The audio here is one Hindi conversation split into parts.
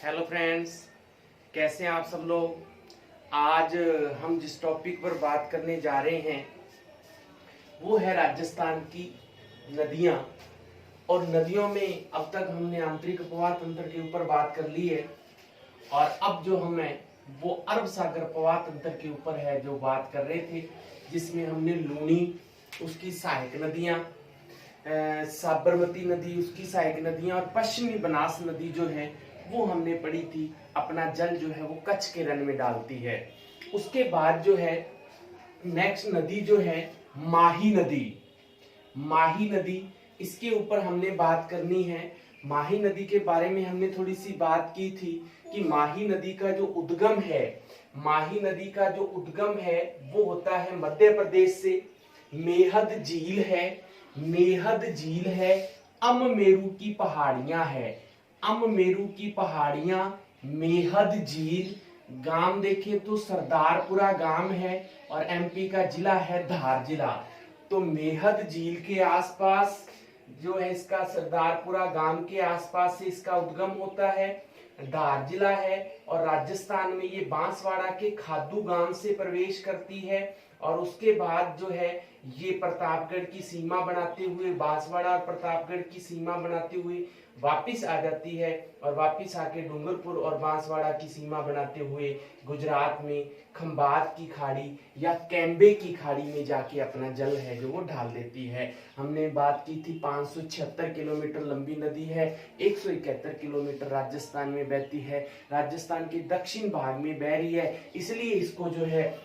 हेलो फ्रेंड्स, कैसे हैं आप सब लोग। आज हम जिस टॉपिक पर बात करने जा रहे हैं वो है राजस्थान की नदियां। और नदियों में अब तक हमने आंतरिक प्रवाह तंत्र के ऊपर बात कर ली है और अब जो हमें वो अरब सागर प्रवाह तंत्र के ऊपर है जो बात कर रहे थे, जिसमें हमने लूनी, उसकी सहायक नदियां, साबरमती नदी, उसकी सहायक नदियां और पश्चिमी बनास नदी जो है वो हमने पढ़ी थी। अपना जल जो है वो कच्छ के रण में डालती है। उसके बाद जो है नेक्स्ट नदी जो है माही नदी। माही नदी, इसके ऊपर हमने बात करनी है। माही नदी के बारे में हमने थोड़ी सी बात की थी कि माही नदी का जो उद्गम है, माही नदी का जो उद्गम है वो होता है मध्य प्रदेश से। मेहद झील है, मेहद झील है, अममेरु की पहाड़ियां है, अममेरु की पहाड़ियां, मेहद झील। गांव देखे तो सरदारपुरा गांव है और एमपी का जिला है धार जिला। तो मेहद झील के आसपास जो है इसका सरदारपुरा गांव के आसपास से इसका उद्गम होता है, धार जिला है। और राजस्थान में ये बांसवाड़ा के खादू गांव से प्रवेश करती है और उसके बाद जो है ये प्रतापगढ़ की सीमा बनाते हुए, बांसवाड़ा और प्रतापगढ़ की सीमा बनाते हुए वापिस आ जाती है और वापिस आके डूंगरपुर और बांसवाड़ा की सीमा बनाते हुए गुजरात में खंबात की खाड़ी या कैम्बे की खाड़ी में जाके अपना जल है जो वो ढाल देती है। हमने बात की थी 576 किलोमीटर लंबी नदी है, 171 किलोमीटर राजस्थान में बहती है, राजस्थान के दक्षिण भाग में बह रही है, इसलिए इसको जो है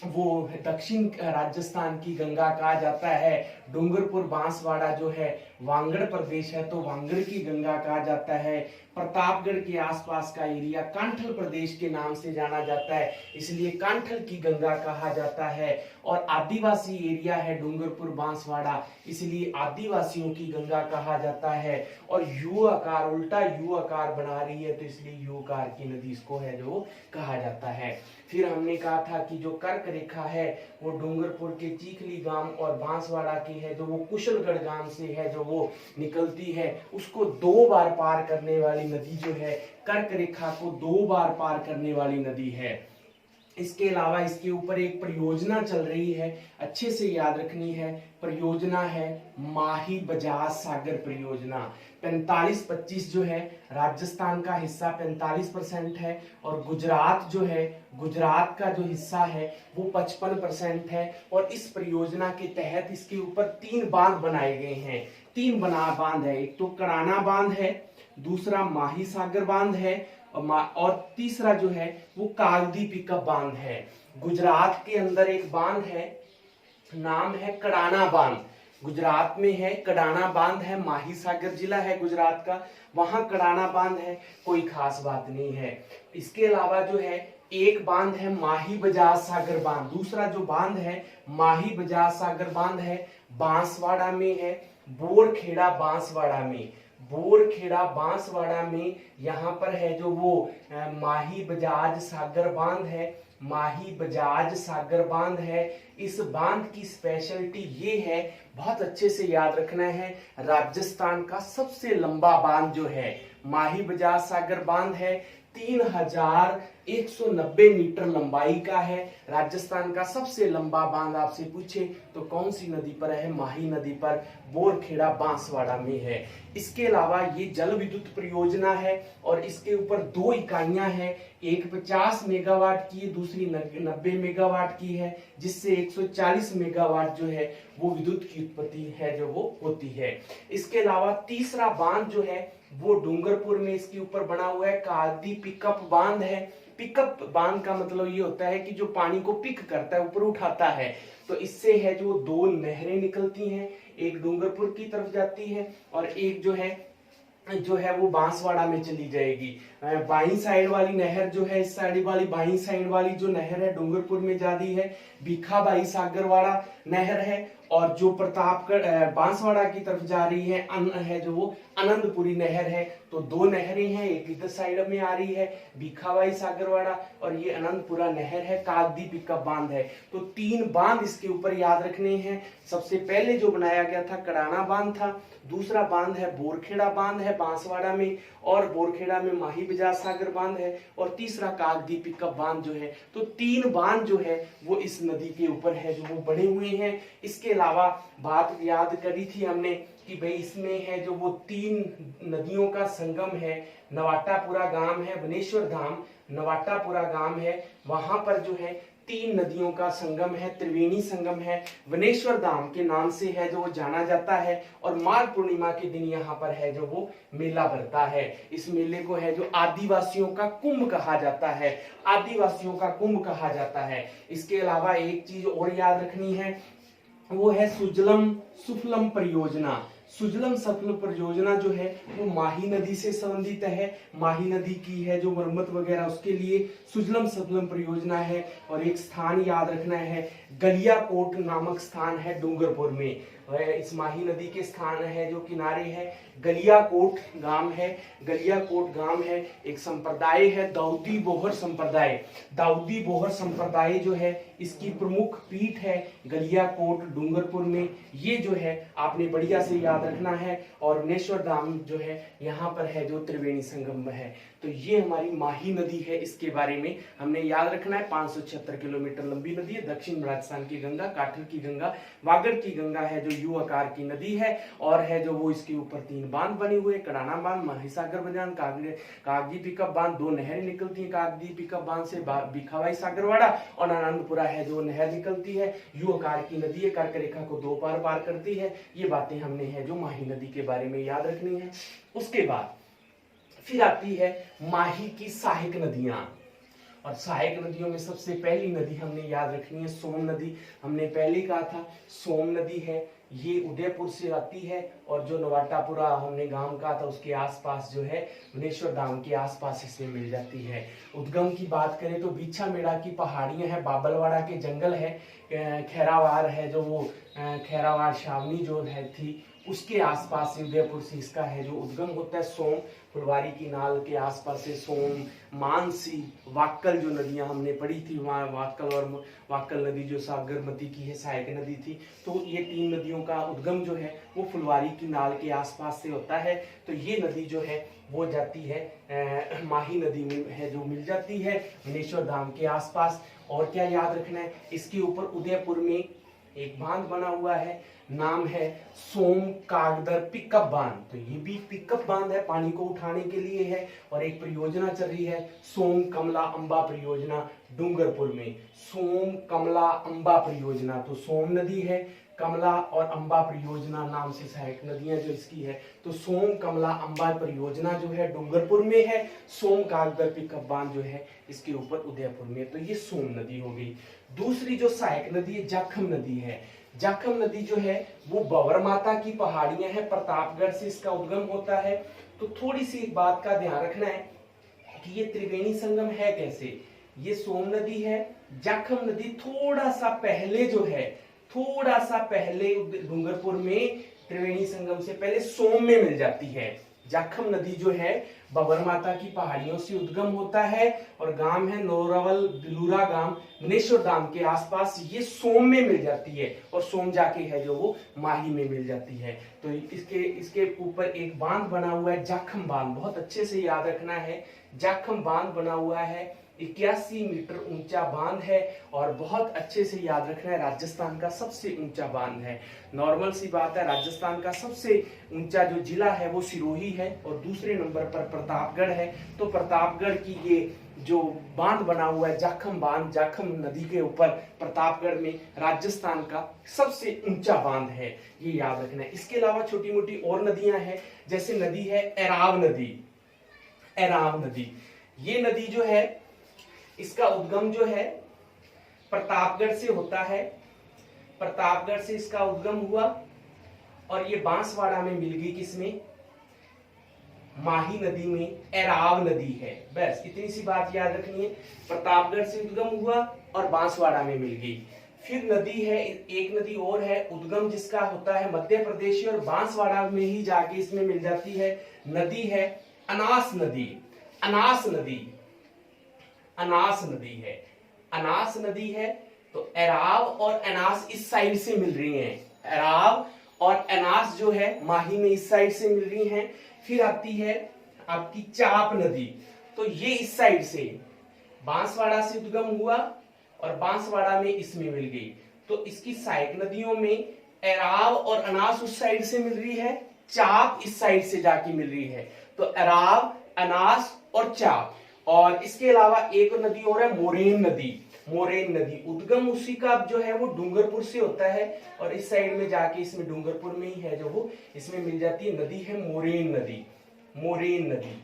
वो दक्षिण राजस्थान की गंगा कहा जाता है। डूंगरपुर बांसवाड़ा जो है वांगड़ प्रदेश है तो वांगड़ की गंगा कहा जाता है। प्रतापगढ़ के आसपास का एरिया कांठल प्रदेश के नाम से जाना जाता है, इसलिए कांठल की गंगा कहा जाता है। और आदिवासी एरिया है डूंगरपुर बांसवाड़ा, इसलिए आदिवासियों की गंगा कहा जाता है। और यू आकार, उल्टा यू आकार बना रही है तो इसलिए यू आकार की नदी इसको है जो कहा जाता है। फिर हमने कहा था कि जो कर्क रेखा है वो डूंगरपुर के चीखली गांव और बांसवाड़ा की है जो वो कुशलगढ़ गांव से है जो वो निकलती है। उसको 2 बार पार करने वाली नदी जो है, कर्क रेखा को 2 बार पार करने वाली नदी है। इसके अलावा इसके ऊपर एक परियोजना चल रही है, अच्छे से याद रखनी है। परियोजना है माही बजाज सागर परियोजना। 45-25 जो है राजस्थान का हिस्सा 45% है और गुजरात जो है, गुजरात का जो हिस्सा है वो 55% है। और इस परियोजना के तहत इसके ऊपर 3 बांध बनाए गए हैं। 3 बांध है, एक तो कड़ाना बांध है, दूसरा माही सागर बांध है और तीसरा जो है वो कागदी पिकअप बांध है। गुजरात के अंदर एक बांध है, नाम है कड़ाना बांध। गुजरात में है कड़ाना बांध है, माही सागर जिला है गुजरात का, वहां कड़ाना बांध है, कोई खास बात नहीं है। इसके अलावा जो है एक बांध है माही बजाज सागर बांध, दूसरा जो बांध है माही बजाज सागर बांध है, बांसवाड़ा में है, बोरखेड़ा बांसवाड़ा में, बोरखेड़ा बांसवाड़ा में यहाँ पर है जो वो माही बजाज सागर बांध है, माही बजाज सागर बांध है। इस बांध की स्पेशलिटी ये है, बहुत अच्छे से याद रखना है, राजस्थान का सबसे लंबा बांध जो है माही बजाज सागर बांध है, 3190 मीटर लंबाई का है। राजस्थान का सबसे लंबा बांध आपसे पूछे तो कौन सी नदी पर है, माही नदी पर, बोरखेड़ा बांसवाड़ा में है। इसके अलावा ये जल विद्युत परियोजना है और इसके ऊपर 2 इकाइयां हैं, एक 50 मेगावाट की, दूसरी 90 मेगावाट की है, जिससे 140 मेगावाट जो है वो विद्युत की उत्पत्ति है जो वो होती है। इसके अलावा तीसरा बांध जो है वो डूंगरपुर में इसके ऊपर बना हुआ है, कागदी पिकअप बांध है। पिकअप बांध का मतलब ये होता है कि जो पानी को पिक करता है, ऊपर उठाता है। तो इससे है जो 2 नहरें निकलती हैं, एक डूंगरपुर की तरफ जाती है और एक जो है वो बांसवाड़ा में चली जाएगी। बाई साइड वाली नहर जो है, इस साइड वाली बाई साइड वाली जो नहर है डूंगरपुर में जाती है, भीखाबाई सागरवाड़ा नहर है, और जो प्रतापगढ़ बांसवाड़ा की तरफ जा रही है जो वो आनंदपुरी नहर है। तो दो नहरें हैं, एक इधर साइड में आ रही है भिखाबाई सागरवाड़ा, और ये आनंदपुरा नहर है, कागदी पिकअप बांध है। तो 3 बांध इसके ऊपर याद रखने हैं। सबसे पहले जो बनाया गया था कड़ाना बांध था, दूसरा बांध है बोरखेड़ा बांध है बांसवाड़ा में, और बोरखेड़ा में माही बजाज सागर बांध है, और तीसरा कागदी पिकअप बांध जो है। तो 3 बांध जो है वो इस नदी के ऊपर है जो वो बने हुए हैं। इसके अलावा बात याद करी थी हमने कि भाई इसमें है जो वो 3 नदियों का संगम है, नवाटापुरा गांव है, वनेश्वर धाम नवाटापुरा गांव है, वहां पर जो है 3 नदियों का संगम है, त्रिवेणी संगम है, वनेश्वर धाम के नाम से है जो वो जाना जाता है। और माघ पूर्णिमा के दिन यहाँ पर है जो वो मेला भरता है। इस मेले को है जो आदिवासियों का कुंभ कहा जाता है, आदिवासियों का कुंभ कहा जाता है। इसके अलावा एक चीज और याद रखनी है, वो है सुजलम सुफलम परियोजना। सुजलम सफलम परियोजना जो है वो माही नदी से संबंधित है, माही नदी की है जो मरम्मत वगैरह उसके लिए सुजलम सफलम परियोजना है। और एक स्थान याद रखना है, गलियाकोट नामक स्थान है डूंगरपुर में। इस माही नदी के स्थान है जो किनारे है, गलियाकोट गांव है, गलियाकोट गांव है। एक संप्रदाय है दाऊदी बोहर संप्रदाय, दाऊदी बोहर संप्रदाय जो है इसकी प्रमुख पीठ है गलियाकोट डूंगरपुर में। ये जो है आपने बढ़िया से याद रखना है। और वनेश्वर धाम जो है यहाँ पर है जो त्रिवेणी संगम है। तो ये हमारी माही नदी है, इसके बारे में हमने याद रखना है। 576 किलोमीटर लंबी नदी है, दक्षिण राजस्थान की गंगा, काठल की गंगा, वागड़ की गंगा है जो यू आकार की नदी है। और है जो वो इसके ऊपर 3 बांध बने हुए, कड़ाना बांध, माहीसागर बांध, कागदी पिकअप बांध, 2 नहरें निकलती है कागदी पिकअप बांध से, भिखाबाई सागरवाड़ा और आनंदपुरा है जो नहर निकलती है, यू आकार की नदी है, कर्क रेखा को 2 बार पार करती है। ये बातें हमने है जो माही नदी के बारे में याद रखनी है। उसके बाद फिर आती है माही की सहायक नदियां, और सहायक नदियों में सबसे पहली नदी हमने याद रखनी है सोम नदी। हमने पहले कहा था सोम नदी है, ये उदयपुर से आती है, और जो नवाटापुरा हमने गांव कहा था उसके आसपास जो है वनेश्वर धाम के आसपास इसे मिल जाती है। उद्गम की बात करें तो बीछामेड़ा की पहाड़ियां हैं, बाबलवाड़ा के जंगल है, खैरावार है जो वो खैरावार छावनी जो है थी उसके आसपास से उदयपुर से इसका है जो उद्गम होता है। सोम, फुलवारी की नाल के आसपास से सोम, मानसी, वाक्कल जो नदियां हमने पढ़ी थी वहाँ वाक्कल, और वाक्कल नदी जो सागरमती की है सहायक नदी थी। तो ये 3 नदियों का उद्गम जो है वो फुलवारी की नाल के आसपास से होता है। तो ये नदी जो है वो जाती है माही नदी में है जो मिल जाती है वनेश्वर धाम के आसपास। और क्या याद रखना है, इसके ऊपर उदयपुर में एक बांध बना हुआ है, नाम है सोम कागदर पिकअप बांध। तो ये भी पिकअप बांध है, पानी को उठाने के लिए है। और एक परियोजना चल रही है सोम कमला अंबा परियोजना डूंगरपुर में, सोम कमला अंबा परियोजना। तो सोम नदी है, कमला और अंबा परियोजना नाम से सहायक नदियां जो इसकी है। तो सोम कमला अंबा परियोजना जो है डूंगरपुर में है, सोम कागदर पिकअप बांध जो है इसके ऊपर उदयपुर में। तो ये सोम नदी हो गई। दूसरी जो सहायक नदी है जाखम नदी है। जाखम नदी जो है वो बवर माता की पहाड़ियां हैं, प्रतापगढ़ से इसका उद्गम होता है। तो थोड़ी सी एक बात का ध्यान रखना है कि ये त्रिवेणी संगम है कैसे। ये सोम नदी है, जाखम नदी थोड़ा सा पहले जो है, थोड़ा सा पहले डूंगरपुर में त्रिवेणी संगम से पहले सोम में मिल जाती है। जाखम नदी जो है बबर माता की पहाड़ियों से उद्गम होता है, और गांव है नोरावल बिलूरा गांव वनेश्वर धाम के आसपास, ये सोम में मिल जाती है। और सोम जाके है जो वो माही में मिल जाती है। तो इसके ऊपर एक बांध बना हुआ है जाखम बांध, बहुत अच्छे से याद रखना है। जाखम बांध बना हुआ है, 81 मीटर ऊंचा बांध है, और बहुत अच्छे से याद रखना है राजस्थान का सबसे ऊंचा बांध है। नॉर्मल सी बात है, राजस्थान का सबसे ऊंचा जो जिला है वो सिरोही है, और दूसरे नंबर पर प्रतापगढ़ है। तो प्रतापगढ़ की ये जो बांध बना हुआ है जाखम बांध, जाखम नदी के ऊपर प्रतापगढ़ में राजस्थान का सबसे ऊंचा बांध है, ये याद रखना है। इसके अलावा छोटी मोटी और नदियां हैं, जैसे नदी है एराव नदी। एराव नदी, ये नदी जो है इसका उद्गम जो है प्रतापगढ़ से होता है, प्रतापगढ़ से इसका उद्गम हुआ, और ये बांसवाड़ा में मिल गई किसमें, माही नदी में, एराव नदी है। बस इतनी सी बात याद रखनी है, प्रतापगढ़ से उद्गम हुआ और बांसवाड़ा में मिल गई। फिर नदी है, एक नदी और है उद्गम जिसका होता है मध्य प्रदेश और बांसवाड़ा में ही जाके इसमें मिल जाती है। नदी है अनास नदी। अनास नदी, अनास नदी है, अनास नदी है। तो एराव और अनास इस साइड से मिल रही हैं, एराव और अनास जो है माही में इस साइड से मिल रही हैं। फिर आती है आपकी चाप नदी, तो ये इस साइड से बांसवाड़ा से उद्गम हुआ और बांसवाड़ा में इसमें मिल गई। तो इसकी सहायक नदियों में एराव और अनास उस साइड से मिल रही है, चाप इस साइड से जाके मिल रही है। तो एराव, अनास और चाप। और इसके अलावा एक नदी और है मोरेन नदी। मोरेन नदी उद्गम उसी का जो है वो डूंगरपुर से होता है और इस साइड में जाके इसमें डूंगरपुर में ही है जो वो इसमें मिल जाती है। नदी है मोरेन नदी, मोरेन नदी।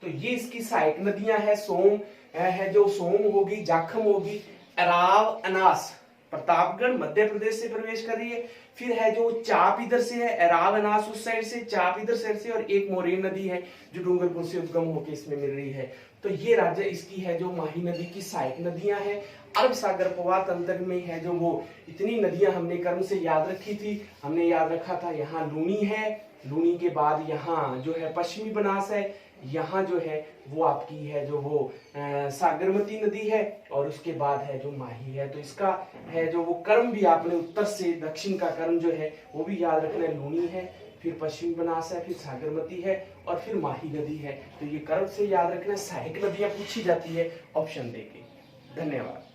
तो ये इसकी सहायक नदियां है। सोम है जो सोम होगी, जाखम होगी, एराव, अनास प्रतापगढ़ मध्य प्रदेश से प्रवेश कर रही है। फिर है जो चाप इधर से है, एराव अनास उस साइड से, चाप इधर साइड से, और एक मोरेन नदी है जो डूंगरपुर से उद्गम होकर इसमें मिल रही है। तो ये राज्य इसकी है जो माही नदी की सहायक नदियां हैं। अरब सागर पवात अंतर में है जो वो इतनी नदियां हमने क्रम से याद रखी थी। हमने याद रखा था यहाँ लूनी है, लूनी के बाद यहाँ जो है पश्चिमी बनास है, यहाँ जो है वो आपकी है जो वो सागरमती नदी है, और उसके बाद है जो माही है। तो इसका है जो वो कर्म भी आपने उत्तर से दक्षिण का कर्म जो है वो भी याद रखना है। लूनी है, फिर पश्चिमी बनास है, फिर सागरमती है और फिर माही नदी है। तो ये कर्म से याद रखना है। सहायक नदियां पूछी जाती है ऑप्शन देके। धन्यवाद।